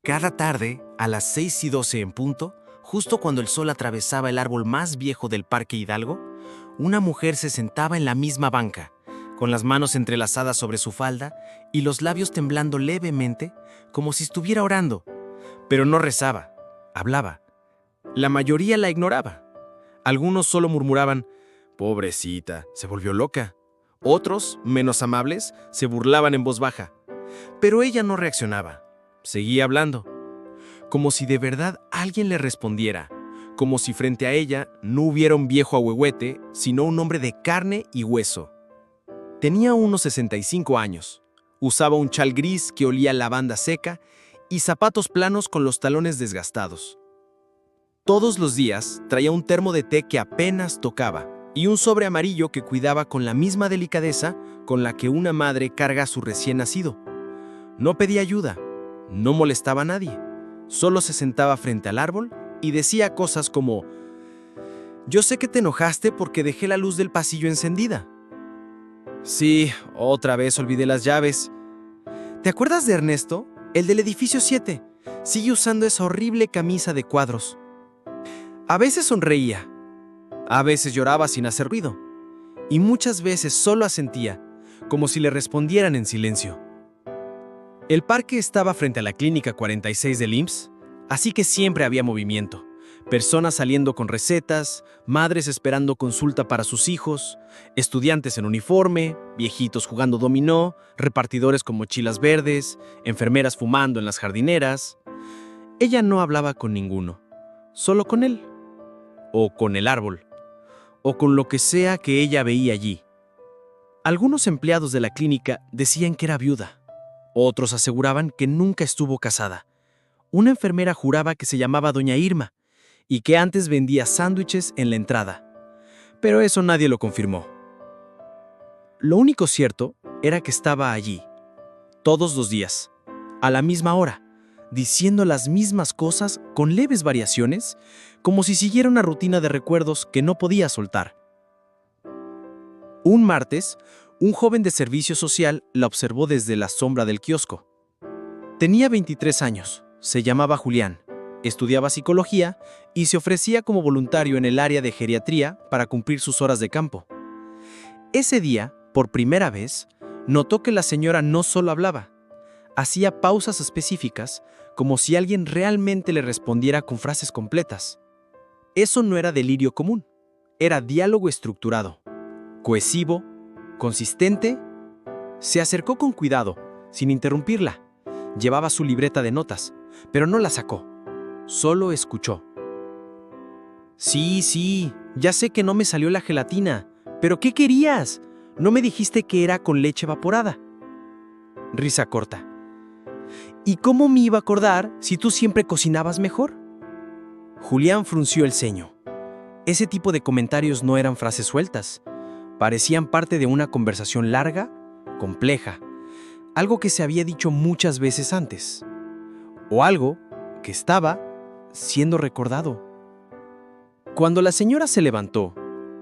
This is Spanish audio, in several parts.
Cada tarde, a las 6:12 en punto, justo cuando el sol atravesaba el árbol más viejo del Parque Hidalgo, una mujer se sentaba en la misma banca, con las manos entrelazadas sobre su falda y los labios temblando levemente, como si estuviera orando. Pero no rezaba, hablaba. La mayoría la ignoraba. Algunos solo murmuraban: «Pobrecita, se volvió loca». Otros, menos amables, se burlaban en voz baja. Pero ella no reaccionaba. Seguía hablando. Como si de verdad alguien le respondiera. Como si frente a ella no hubiera un viejo ahuehuete, sino un hombre de carne y hueso. Tenía unos 65 años. Usaba un chal gris que olía a lavanda seca y zapatos planos con los talones desgastados. Todos los días traía un termo de té que apenas tocaba y un sobre amarillo que cuidaba con la misma delicadeza con la que una madre carga a su recién nacido. No pedía ayuda, no molestaba a nadie, solo se sentaba frente al árbol y decía cosas como: «Yo sé que te enojaste porque dejé la luz del pasillo encendida». «Sí, otra vez olvidé las llaves». «¿Te acuerdas de Ernesto, el del edificio 7? Sigue usando esa horrible camisa de cuadros». A veces sonreía, a veces lloraba sin hacer ruido, y muchas veces solo asentía, como si le respondieran en silencio. El parque estaba frente a la Clínica 46 del IMSS, así que siempre había movimiento. Personas saliendo con recetas, madres esperando consulta para sus hijos, estudiantes en uniforme, viejitos jugando dominó, repartidores con mochilas verdes, enfermeras fumando en las jardineras. Ella no hablaba con ninguno, solo con él, o con el árbol, o con lo que sea que ella veía allí. Algunos empleados de la clínica decían que era viuda. Otros aseguraban que nunca estuvo casada. Una enfermera juraba que se llamaba Doña Irma y que antes vendía sándwiches en la entrada. Pero eso nadie lo confirmó. Lo único cierto era que estaba allí, todos los días, a la misma hora, diciendo las mismas cosas con leves variaciones, como si siguiera una rutina de recuerdos que no podía soltar. Un martes, un joven de servicio social la observó desde la sombra del kiosco. Tenía 23 años, se llamaba Julián, estudiaba psicología y se ofrecía como voluntario en el área de geriatría para cumplir sus horas de campo. Ese día, por primera vez, notó que la señora no solo hablaba, hacía pausas específicas, como si alguien realmente le respondiera con frases completas. Eso no era delirio común, era diálogo estructurado, cohesivo, consistente. Se acercó con cuidado, sin interrumpirla. Llevaba su libreta de notas, pero no la sacó. Solo escuchó. Sí, ya sé que no me salió la gelatina, pero ¿qué querías? ¿No me dijiste que era con leche evaporada? Risa corta. ¿Y cómo me iba a acordar si tú siempre cocinabas mejor? Julián frunció el ceño. Ese tipo de comentarios no eran frases sueltas. Parecían parte de una conversación larga, compleja, algo que se había dicho muchas veces antes, o algo que estaba siendo recordado. Cuando la señora se levantó,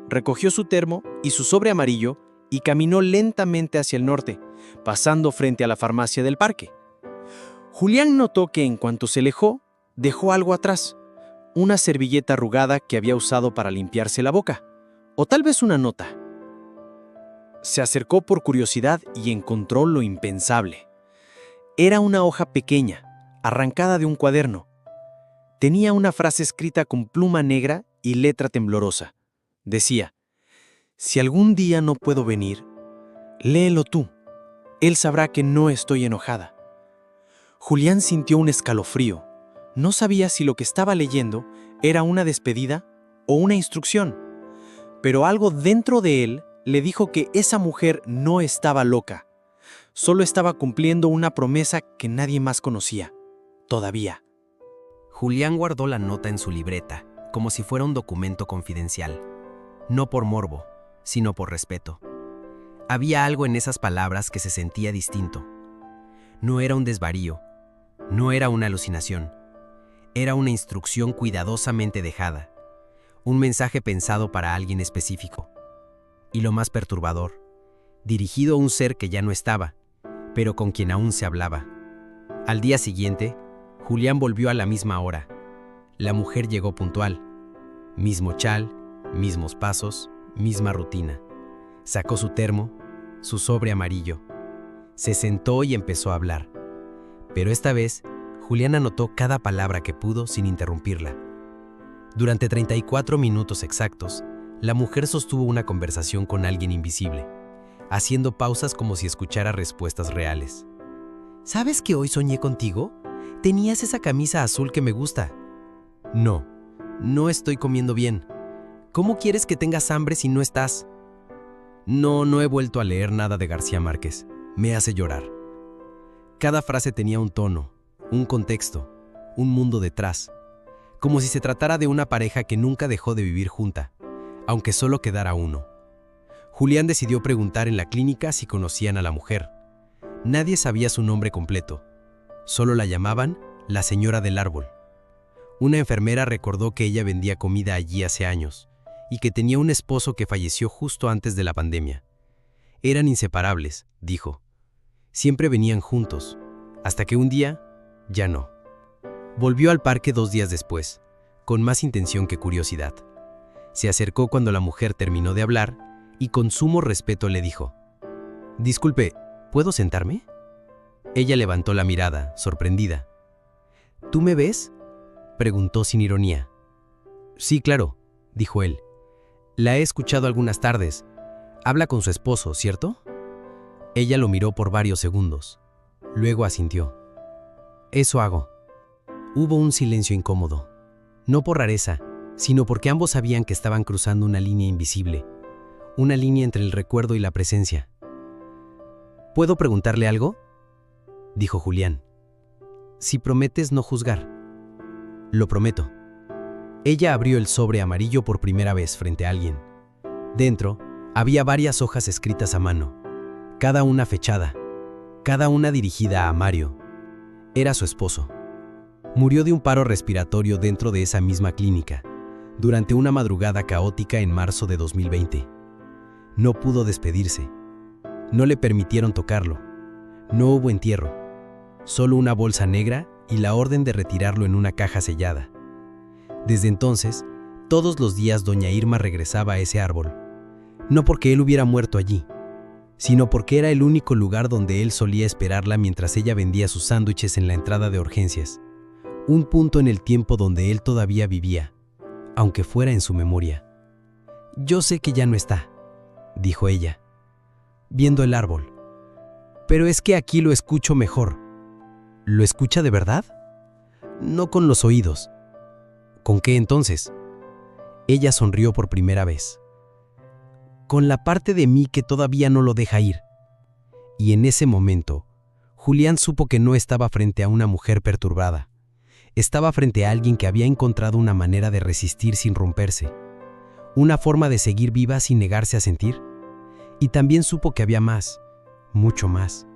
recogió su termo y su sobre amarillo y caminó lentamente hacia el norte, pasando frente a la farmacia del parque. Julián notó que en cuanto se alejó, dejó algo atrás, una servilleta arrugada que había usado para limpiarse la boca, o tal vez una nota. Se acercó por curiosidad y encontró lo impensable. Era una hoja pequeña, arrancada de un cuaderno. Tenía una frase escrita con pluma negra y letra temblorosa. Decía: «Si algún día no puedo venir, léelo tú. Él sabrá que no estoy enojada». Julián sintió un escalofrío. No sabía si lo que estaba leyendo era una despedida o una instrucción, pero algo dentro de él le dijo que esa mujer no estaba loca, solo estaba cumpliendo una promesa que nadie más conocía, todavía. Julián guardó la nota en su libreta, como si fuera un documento confidencial. No por morbo, sino por respeto. Había algo en esas palabras que se sentía distinto. No era un desvarío, no era una alucinación. Era una instrucción cuidadosamente dejada, un mensaje pensado para alguien específico. Y lo más perturbador, dirigido a un ser que ya no estaba, pero con quien aún se hablaba. Al día siguiente, Julián volvió a la misma hora. La mujer llegó puntual. Mismo chal, mismos pasos, misma rutina. Sacó su termo, su sobre amarillo. Se sentó y empezó a hablar. Pero esta vez, Julián anotó cada palabra que pudo sin interrumpirla. Durante 34 minutos exactos, la mujer sostuvo una conversación con alguien invisible, haciendo pausas como si escuchara respuestas reales. ¿Sabes que hoy soñé contigo? Tenías esa camisa azul que me gusta. No, no estoy comiendo bien. ¿Cómo quieres que tengas hambre si no estás? No he vuelto a leer nada de García Márquez. Me hace llorar. Cada frase tenía un tono, un contexto, un mundo detrás, como si se tratara de una pareja que nunca dejó de vivir junta, aunque solo quedara uno. Julián decidió preguntar en la clínica si conocían a la mujer. Nadie sabía su nombre completo. Solo la llamaban la señora del árbol. Una enfermera recordó que ella vendía comida allí hace años y que tenía un esposo que falleció justo antes de la pandemia. Eran inseparables, dijo. Siempre venían juntos, hasta que un día, ya no. Volvió al parque 2 días después, con más intención que curiosidad. Se acercó cuando la mujer terminó de hablar y con sumo respeto le dijo: «Disculpe, ¿puedo sentarme?». Ella levantó la mirada, sorprendida. «¿Tú me ves?», preguntó sin ironía. «Sí, claro», dijo él. «La he escuchado algunas tardes. Habla con su esposo, ¿cierto?». Ella lo miró por varios segundos. Luego asintió. «Eso hago». Hubo un silencio incómodo. No por rareza, sino porque ambos sabían que estaban cruzando una línea invisible. Una línea entre el recuerdo y la presencia. «¿Puedo preguntarle algo?», dijo Julián. «Si prometes no juzgar». «Lo prometo». Ella abrió el sobre amarillo por primera vez frente a alguien. Dentro había varias hojas escritas a mano, cada una fechada, cada una dirigida a Mario. Era su esposo. Murió de un paro respiratorio dentro de esa misma clínica, durante una madrugada caótica en marzo de 2020. No pudo despedirse. No le permitieron tocarlo. No hubo entierro. Solo una bolsa negra y la orden de retirarlo en una caja sellada. Desde entonces, todos los días doña Irma regresaba a ese árbol. No porque él hubiera muerto allí, sino porque era el único lugar donde él solía esperarla mientras ella vendía sus sándwiches en la entrada de urgencias. Un punto en el tiempo donde él todavía vivía, aunque fuera en su memoria. «Yo sé que ya no está», dijo ella, viendo el árbol. «Pero es que aquí lo escucho mejor». «¿Lo escucha de verdad?». «No con los oídos». «¿Con qué entonces?». Ella sonrió por primera vez. «Con la parte de mí que todavía no lo deja ir». Y en ese momento, Julián supo que no estaba frente a una mujer perturbada. Estaba frente a alguien que había encontrado una manera de resistir sin romperse. Una forma de seguir viva sin negarse a sentir. Y también supo que había más, mucho más.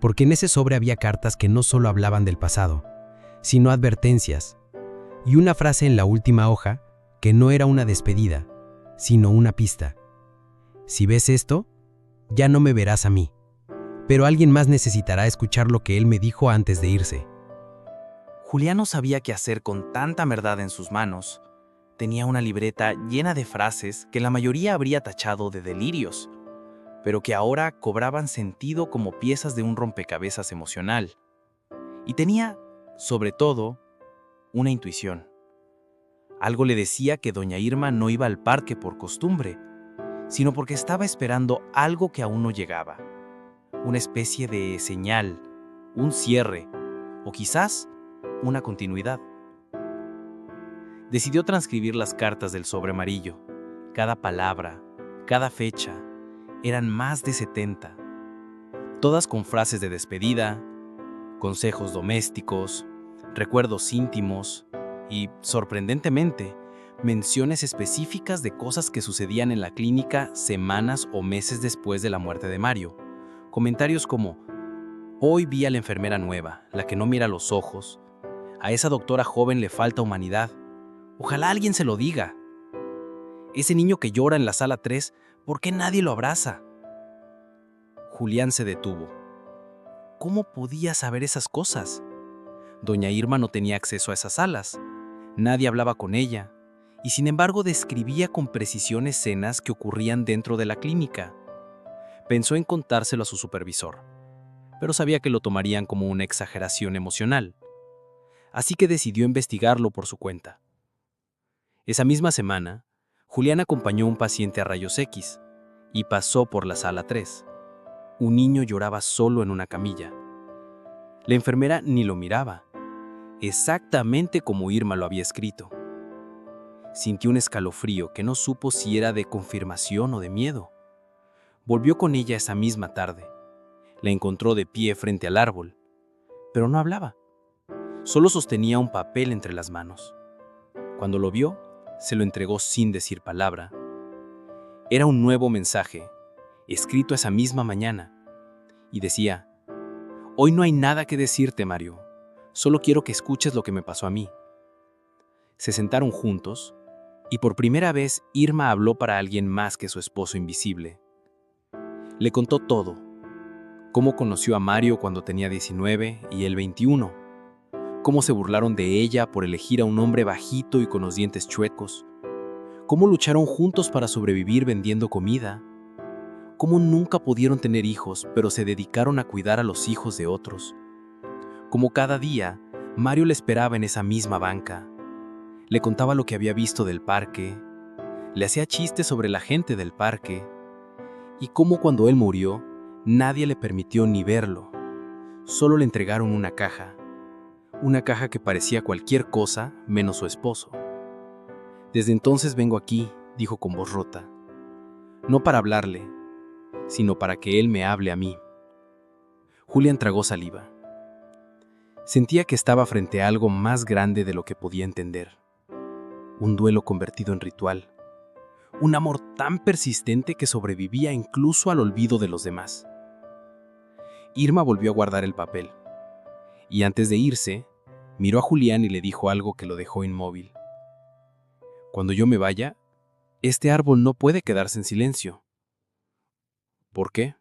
Porque en ese sobre había cartas que no solo hablaban del pasado, sino advertencias. Y una frase en la última hoja que no era una despedida, sino una pista. «Si ves esto, ya no me verás a mí, pero alguien más necesitará escuchar lo que él me dijo antes de irse». Julián no sabía qué hacer con tanta verdad en sus manos. Tenía una libreta llena de frases que la mayoría habría tachado de delirios, pero que ahora cobraban sentido como piezas de un rompecabezas emocional. Y tenía, sobre todo, una intuición. Algo le decía que doña Irma no iba al parque por costumbre, sino porque estaba esperando algo que aún no llegaba. Una especie de señal, un cierre, o quizás una continuidad. Decidió transcribir las cartas del sobre amarillo. Cada palabra, cada fecha, eran más de 70. Todas con frases de despedida, consejos domésticos, recuerdos íntimos y, sorprendentemente, menciones específicas de cosas que sucedían en la clínica semanas o meses después de la muerte de Mario. Comentarios como: «Hoy vi a la enfermera nueva, la que no mira los ojos. A esa doctora joven le falta humanidad. Ojalá alguien se lo diga. Ese niño que llora en la sala 3, ¿por qué nadie lo abraza?». Julián se detuvo. ¿Cómo podía saber esas cosas? Doña Irma no tenía acceso a esas salas. Nadie hablaba con ella, y sin embargo describía con precisión escenas que ocurrían dentro de la clínica. Pensó en contárselo a su supervisor, pero sabía que lo tomarían como una exageración emocional. Así que decidió investigarlo por su cuenta. Esa misma semana, Julián acompañó a un paciente a rayos X y pasó por la sala 3. Un niño lloraba solo en una camilla. La enfermera ni lo miraba, exactamente como Irma lo había escrito. Sintió un escalofrío que no supo si era de confirmación o de miedo. Volvió con ella esa misma tarde. La encontró de pie frente al árbol, pero no hablaba. Solo sostenía un papel entre las manos. Cuando lo vio, se lo entregó sin decir palabra. Era un nuevo mensaje, escrito esa misma mañana, y decía: «Hoy no hay nada que decirte, Mario. Solo quiero que escuches lo que me pasó a mí». Se sentaron juntos, y por primera vez Irma habló para alguien más que su esposo invisible. Le contó todo: cómo conoció a Mario cuando tenía 19 y él 21, cómo se burlaron de ella por elegir a un hombre bajito y con los dientes chuecos, cómo lucharon juntos para sobrevivir vendiendo comida, cómo nunca pudieron tener hijos, pero se dedicaron a cuidar a los hijos de otros, cómo cada día Mario le esperaba en esa misma banca. Le contaba lo que había visto del parque, le hacía chistes sobre la gente del parque, y cómo cuando él murió, nadie le permitió ni verlo. Solo le entregaron una caja que parecía cualquier cosa menos su esposo. «Desde entonces vengo aquí», dijo con voz rota, «no para hablarle, sino para que él me hable a mí». Julián tragó saliva. Sentía que estaba frente a algo más grande de lo que podía entender. Un duelo convertido en ritual. Un amor tan persistente que sobrevivía incluso al olvido de los demás. Irma volvió a guardar el papel. Y antes de irse, miró a Julián y le dijo algo que lo dejó inmóvil. «Cuando yo me vaya, este árbol no puede quedarse en silencio». «¿Por qué?».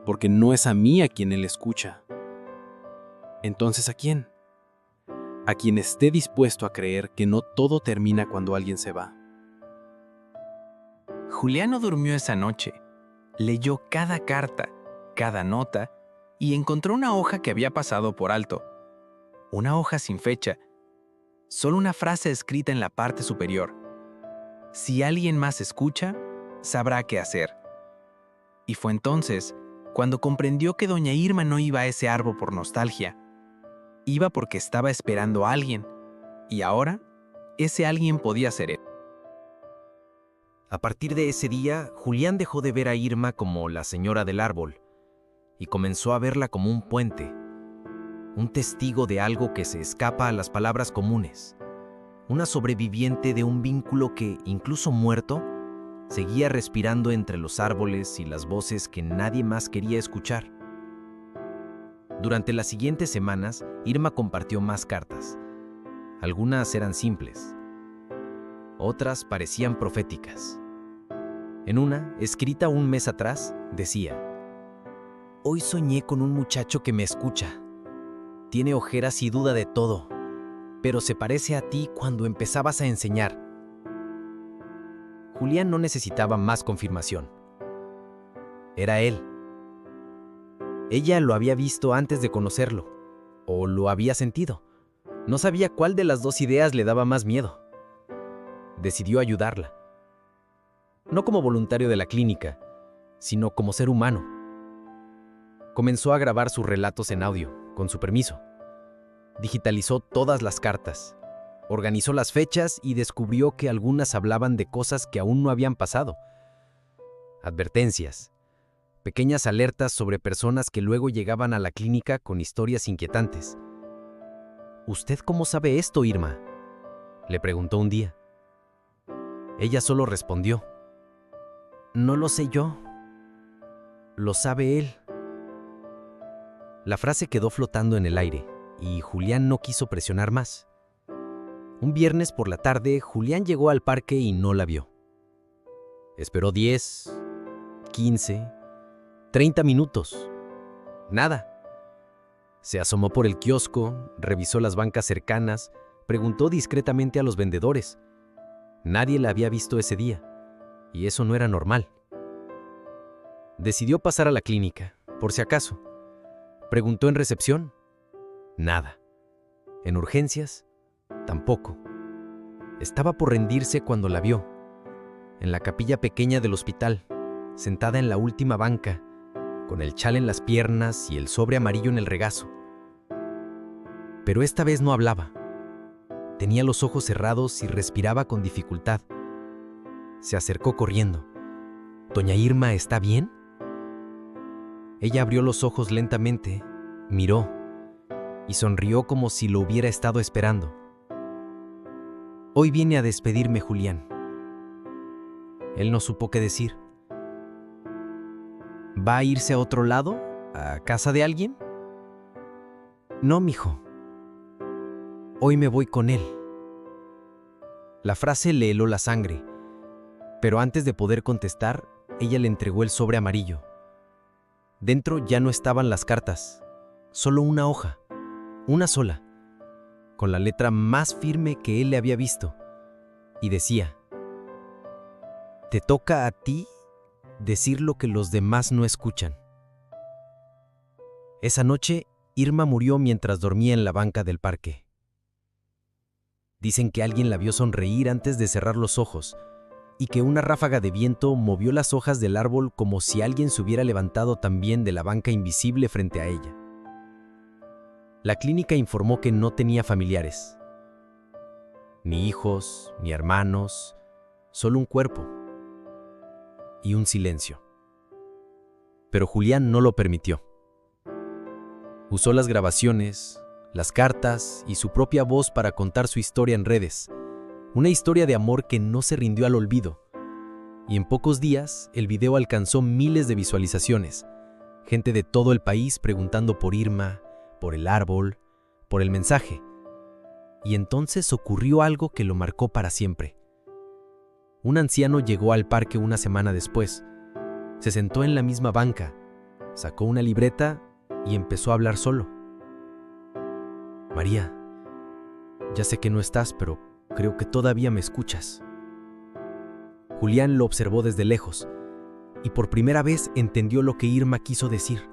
«Porque no es a mí a quien él escucha». «¿Entonces a quién?». «A quien esté dispuesto a creer que no todo termina cuando alguien se va». Julián no durmió esa noche. Leyó cada carta, cada nota, y encontró una hoja que había pasado por alto. Una hoja sin fecha. Solo una frase escrita en la parte superior: «Si alguien más escucha, sabrá qué hacer». Y fue entonces cuando comprendió que doña Irma no iba a ese árbol por nostalgia. Iba porque estaba esperando a alguien, y ahora ese alguien podía ser él. A partir de ese día, Julián dejó de ver a Irma como la señora del árbol y comenzó a verla como un puente, un testigo de algo que se escapa a las palabras comunes, una sobreviviente de un vínculo que, incluso muerto, seguía respirando entre los árboles y las voces que nadie más quería escuchar. Durante las siguientes semanas, Irma compartió más cartas. Algunas eran simples, otras parecían proféticas. En una, escrita un mes atrás, decía: «Hoy soñé con un muchacho que me escucha. Tiene ojeras y duda de todo, pero se parece a ti cuando empezabas a enseñar». Julián no necesitaba más confirmación. Era él. Ella lo había visto antes de conocerlo, o lo había sentido. No sabía cuál de las dos ideas le daba más miedo. Decidió ayudarla. No como voluntario de la clínica, sino como ser humano. Comenzó a grabar sus relatos en audio, con su permiso. Digitalizó todas las cartas, organizó las fechas y descubrió que algunas hablaban de cosas que aún no habían pasado. Advertencias, pequeñas alertas sobre personas que luego llegaban a la clínica con historias inquietantes. «¿Usted cómo sabe esto, Irma?», le preguntó un día. Ella solo respondió: «No lo sé yo, lo sabe él». La frase quedó flotando en el aire y Julián no quiso presionar más. Un viernes por la tarde, Julián llegó al parque y no la vio. Esperó 10, 15, 30 minutos. Nada. Se asomó por el kiosco, revisó las bancas cercanas, preguntó discretamente a los vendedores. Nadie la había visto ese día, y eso no era normal. Decidió pasar a la clínica, por si acaso. Preguntó en recepción. Nada. En urgencias, tampoco. Estaba por rendirse cuando la vio, en la capilla pequeña del hospital, sentada en la última banca, con el chal en las piernas y el sobre amarillo en el regazo. Pero esta vez no hablaba. Tenía los ojos cerrados y respiraba con dificultad. Se acercó corriendo. «¿Doña Irma está bien?» Ella abrió los ojos lentamente, miró y sonrió como si lo hubiera estado esperando. «Hoy vine a despedirme, Julián». Él no supo qué decir. «¿Va a irse a otro lado? ¿A casa de alguien?» «No, mijo. Hoy me voy con él». La frase le heló la sangre, pero antes de poder contestar, ella le entregó el sobre amarillo. Dentro ya no estaban las cartas, solo una hoja, una sola, con la letra más firme que él le había visto, y decía: «Te toca a ti decir lo que los demás no escuchan». Esa noche, Irma murió mientras dormía en la banca del parque. Dicen que alguien la vio sonreír antes de cerrar los ojos y que una ráfaga de viento movió las hojas del árbol como si alguien se hubiera levantado también de la banca invisible frente a ella. La clínica informó que no tenía familiares, ni hijos, ni hermanos, solo un cuerpo y un silencio. Pero Julián no lo permitió. Usó las grabaciones, las cartas y su propia voz para contar su historia en redes. Una historia de amor que no se rindió al olvido. Y en pocos días, el video alcanzó miles de visualizaciones. Gente de todo el país preguntando por Irma, por el árbol, por el mensaje. Y entonces ocurrió algo que lo marcó para siempre. Un anciano llegó al parque una semana después. Se sentó en la misma banca, sacó una libreta y empezó a hablar solo. «María, ya sé que no estás, pero creo que todavía me escuchas». Julián lo observó desde lejos y por primera vez entendió lo que Irma quiso decir.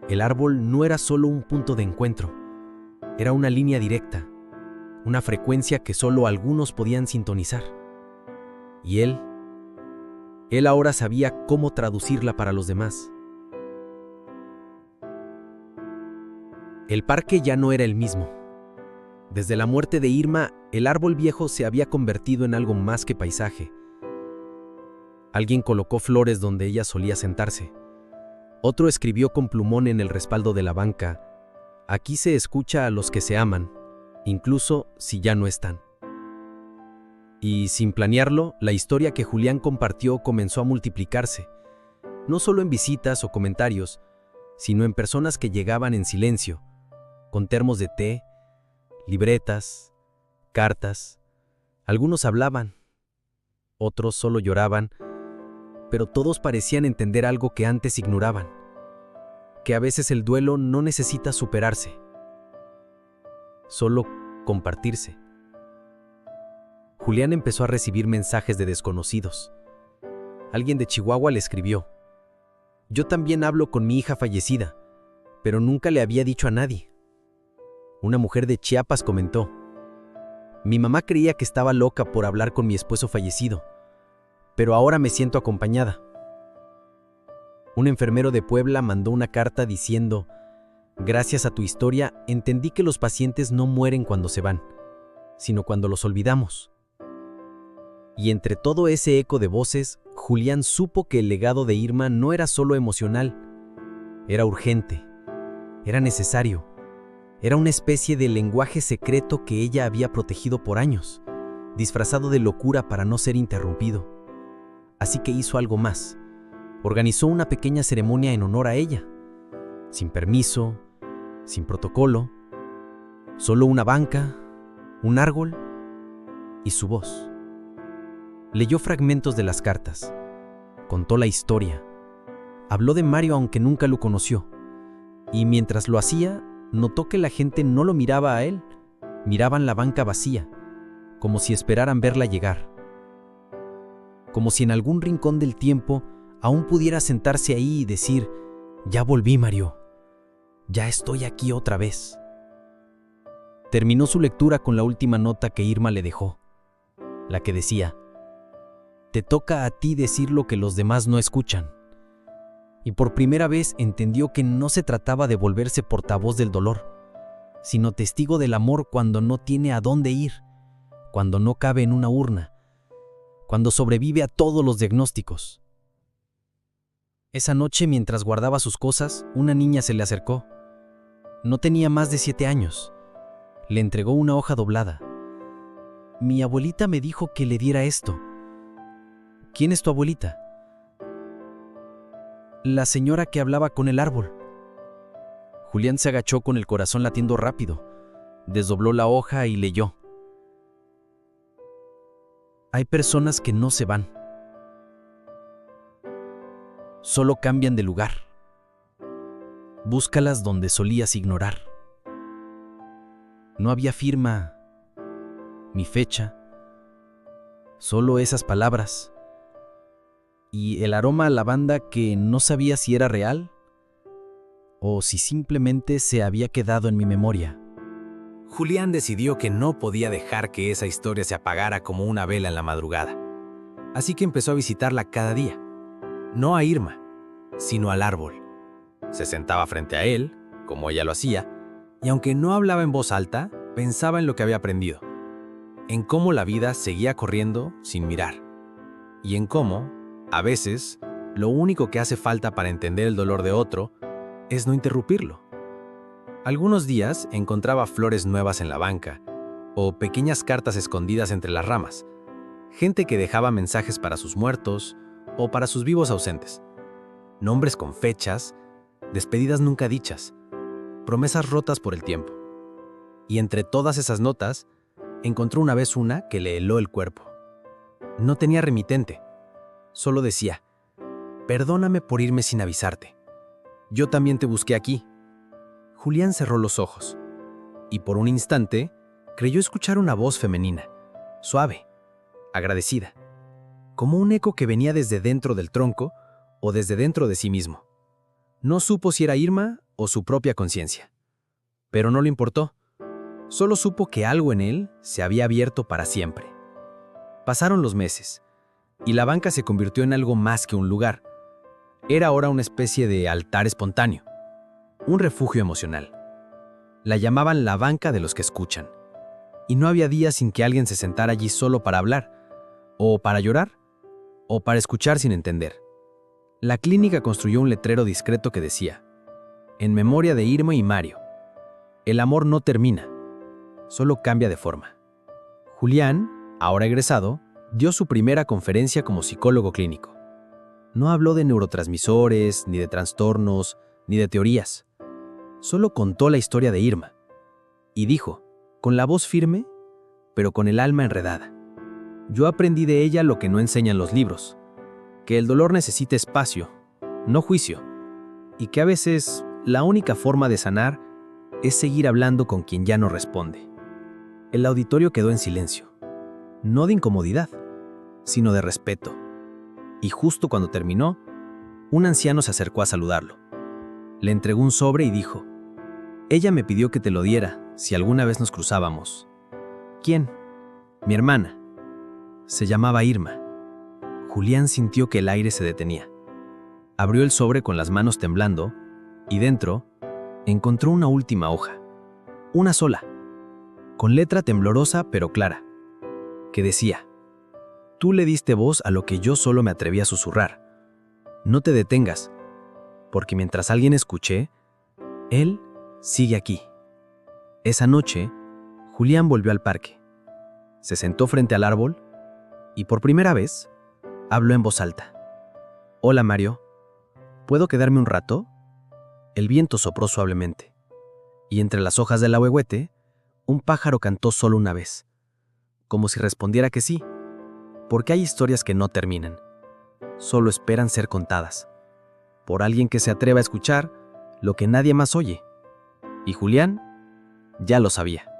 El árbol no era solo un punto de encuentro, era una línea directa, una frecuencia que solo algunos podían sintonizar. Y él ahora sabía cómo traducirla para los demás. El parque ya no era el mismo. Desde la muerte de Irma, el árbol viejo se había convertido en algo más que paisaje. Alguien colocó flores donde ella solía sentarse. Otro escribió con plumón en el respaldo de la banca: «Aquí se escucha a los que se aman, incluso si ya no están». Y sin planearlo, la historia que Julián compartió comenzó a multiplicarse, no solo en visitas o comentarios, sino en personas que llegaban en silencio, con termos de té, libretas, cartas. Algunos hablaban, otros solo lloraban, pero todos parecían entender algo que antes ignoraban, que a veces el duelo no necesita superarse, solo compartirse. Julián empezó a recibir mensajes de desconocidos. Alguien de Chihuahua le escribió: «Yo también hablo con mi hija fallecida, pero nunca le había dicho a nadie». Una mujer de Chiapas comentó: «Mi mamá creía que estaba loca por hablar con mi esposo fallecido, pero ahora me siento acompañada». Un enfermero de Puebla mandó una carta diciendo: «Gracias a tu historia, entendí que los pacientes no mueren cuando se van, sino cuando los olvidamos». Y entre todo ese eco de voces, Julián supo que el legado de Irma no era solo emocional, era urgente, era necesario. Era una especie de lenguaje secreto que ella había protegido por años, disfrazado de locura para no ser interrumpido. Así que hizo algo más. Organizó una pequeña ceremonia en honor a ella, sin permiso, sin protocolo, solo una banca, un árbol y su voz. Leyó fragmentos de las cartas, contó la historia, habló de Mario aunque nunca lo conoció, y mientras lo hacía, notó que la gente no lo miraba a él, miraban la banca vacía, como si esperaran verla llegar. Como si en algún rincón del tiempo aún pudiera sentarse ahí y decir: «Ya volví, Mario. Ya estoy aquí otra vez». Terminó su lectura con la última nota que Irma le dejó, la que decía: «Te toca a ti decir lo que los demás no escuchan». Y por primera vez entendió que no se trataba de volverse portavoz del dolor, sino testigo del amor cuando no tiene a dónde ir, cuando no cabe en una urna, cuando sobrevive a todos los diagnósticos. Esa noche, mientras guardaba sus cosas, una niña se le acercó. No tenía más de 7 años. Le entregó una hoja doblada. «Mi abuelita me dijo que le diera esto». «¿Quién es tu abuelita?» «La señora que hablaba con el árbol». Julián se agachó con el corazón latiendo rápido. Desdobló la hoja y leyó: «Hay personas que no se van. Solo cambian de lugar. Búscalas donde solías ignorar». No había firma, ni fecha, solo esas palabras. Y el aroma a lavanda que no sabía si era real o si simplemente se había quedado en mi memoria. Julián decidió que no podía dejar que esa historia se apagara como una vela en la madrugada. Así que empezó a visitarla cada día. No a Irma, sino al árbol. Se sentaba frente a él, como ella lo hacía, y aunque no hablaba en voz alta, pensaba en lo que había aprendido. En cómo la vida seguía corriendo sin mirar. Y en cómo, a veces, lo único que hace falta para entender el dolor de otro es no interrumpirlo. Algunos días encontraba flores nuevas en la banca, o pequeñas cartas escondidas entre las ramas, gente que dejaba mensajes para sus muertos o para sus vivos ausentes, nombres con fechas, despedidas nunca dichas, promesas rotas por el tiempo. Y entre todas esas notas, encontró una vez una que le heló el cuerpo. No tenía remitente, solo decía: «Perdóname por irme sin avisarte. Yo también te busqué aquí». Julián cerró los ojos, y por un instante creyó escuchar una voz femenina, suave, agradecida, como un eco que venía desde dentro del tronco o desde dentro de sí mismo. No supo si era Irma o su propia conciencia, pero no le importó. Solo supo que algo en él se había abierto para siempre. Pasaron los meses, y la banca se convirtió en algo más que un lugar. Era ahora una especie de altar espontáneo, un refugio emocional. La llamaban la banca de los que escuchan, y no había día sin que alguien se sentara allí solo para hablar, o para llorar, o para escuchar sin entender. La clínica construyó un letrero discreto que decía: «En memoria de Irma y Mario. El amor no termina, solo cambia de forma». Julián, ahora egresado, dio su primera conferencia como psicólogo clínico. No habló de neurotransmisores, ni de trastornos, ni de teorías. Solo contó la historia de Irma. Y dijo, con la voz firme, pero con el alma enredada: «Yo aprendí de ella lo que no enseñan los libros, que el dolor necesita espacio, no juicio, y que a veces la única forma de sanar es seguir hablando con quien ya no responde». El auditorio quedó en silencio, no de incomodidad, sino de respeto. Y justo cuando terminó, un anciano se acercó a saludarlo. Le entregó un sobre y dijo: «Ella me pidió que te lo diera si alguna vez nos cruzábamos». «¿Quién?» «Mi hermana. Se llamaba Irma». Julián sintió que el aire se detenía. Abrió el sobre con las manos temblando y dentro encontró una última hoja, una sola, con letra temblorosa pero clara, que decía: «Tú le diste voz a lo que yo solo me atreví a susurrar. No te detengas, porque mientras alguien escuche, él sigue aquí». Esa noche, Julián volvió al parque. Se sentó frente al árbol y por primera vez habló en voz alta: «Hola, Mario, ¿puedo quedarme un rato?». El viento sopló suavemente, y entre las hojas del ahuehuete, un pájaro cantó solo una vez, como si respondiera que sí, porque hay historias que no terminan, solo esperan ser contadas, por alguien que se atreva a escuchar lo que nadie más oye. Y Julián ya lo sabía.